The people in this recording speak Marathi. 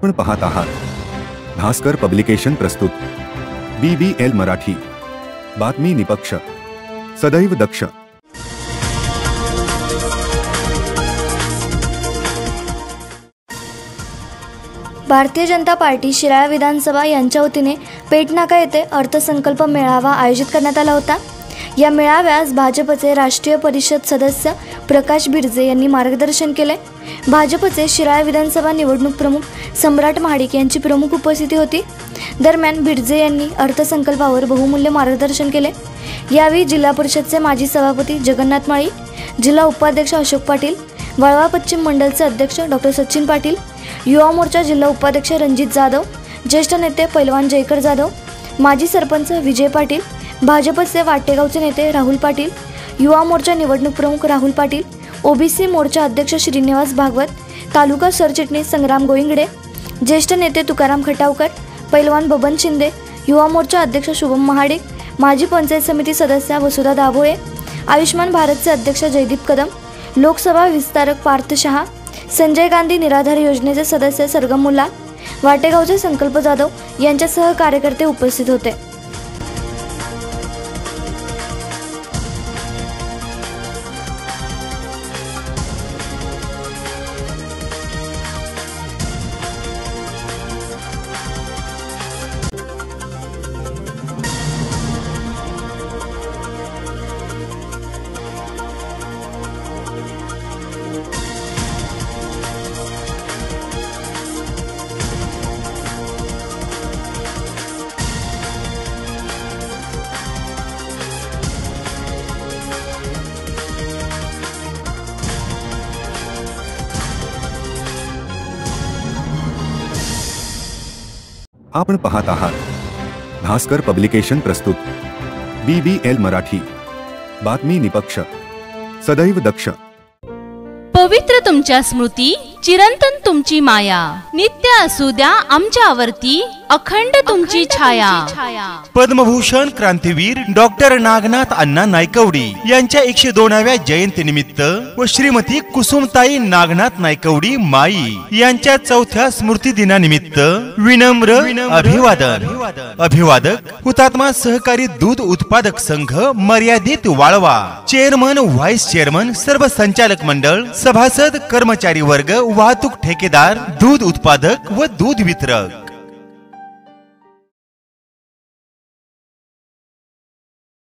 आपण पाहत आहात भास्कर पब्लिकेशन प्रस्तुत BBL मराठी, बातमी निपक्ष, सदैव दक्ष। भारतीय जनता पार्टी शिराळा विधानसभा यांच्या वतीने पेटनाका येथे अर्थसंकल्प मेळावा आयोजित करण्यात आला होता। या मेळाव्यास भाजपचे राष्ट्रीय परिषद सदस्य प्रकाश बिरजे यांनी मार्गदर्शन केले। भाजपचे शिराळा विधानसभा निवडणूक प्रमुख सम्राट महाडिक यांची प्रमुख उपस्थिती होती। दरम्यान बिरजे यांनी अर्थसंकल्पावर बहुमूल्य मार्गदर्शन केले। यावेळी जिल्हा परिषदचे माजी सभापती जगन्नाथ माळी, जिल्हा उपाध्यक्ष अशोक पाटील, वाळवा पश्चिम मंडलचे अध्यक्ष डॉक्टर सचिन पाटील, युवा मोर्चा जिल्हा उपाध्यक्ष रणजित जाधव, ज्येष्ठ नेते पैलवान जयकर जाधव, माजी सरपंच विजय पाटील, भाजपचे वाटेगावचे नेते राहुल पाटील, युवा मोर्चा निवडणूक प्रमुख राहुल पाटील, ओबीसी मोर्चा अध्यक्ष श्रीनिवास भागवत, तालुका सरचिटणीस संग्राम गोविंगडे, ज्येष्ठ नेते तुकाराम खटावकर, पैलवान बबन शिंदे, युवा मोर्चा अध्यक्ष शुभम महाडिक, माजी पंचायत समिती सदस्य वसुधा दाभोळे, आयुष्मान भारतचे अध्यक्ष जयदीप कदम, लोकसभा विस्तारक पार्थ शहा, संजय गांधी निराधार योजनेचे सदस्य सरगम मुल्ला, वाटेगावचे संकल्प जाधव यांच्यासह कार्यकर्ते उपस्थित होते। आपण पाहत आहात भास्कर पब्लिकेशन प्रस्तुत BBL मराठी, बातमी निपक्ष, सदैव दक्ष। पवित्र तुमच्या स्मृती, चिरंतन तुमची माया, नित्य असू द्या आमच्यावरती अखंड तुमची छाया। पद्मभूषण क्रांतीवीर डॉक्टर नागनाथ अण्णा नायकवडी यांच्या 102व्या जयंतीनिमित्त व श्रीमती कुसुमताई नागनाथ नायकवडी माई यांच्या 4थ्या स्मृती दिनानिमित्त विनम्र अभिवादन। अभिवादक हुतात्मा सहकारी दूध उत्पादक संघ मर्यादित वाळवा, चेअरमन, व्हाइस चेअरमन, सर्व संचालक मंडळ, सभासद, कर्मचारी वर्ग, वाहतूक ठेकेदार, दूध उत्पादक व दूध वितरक।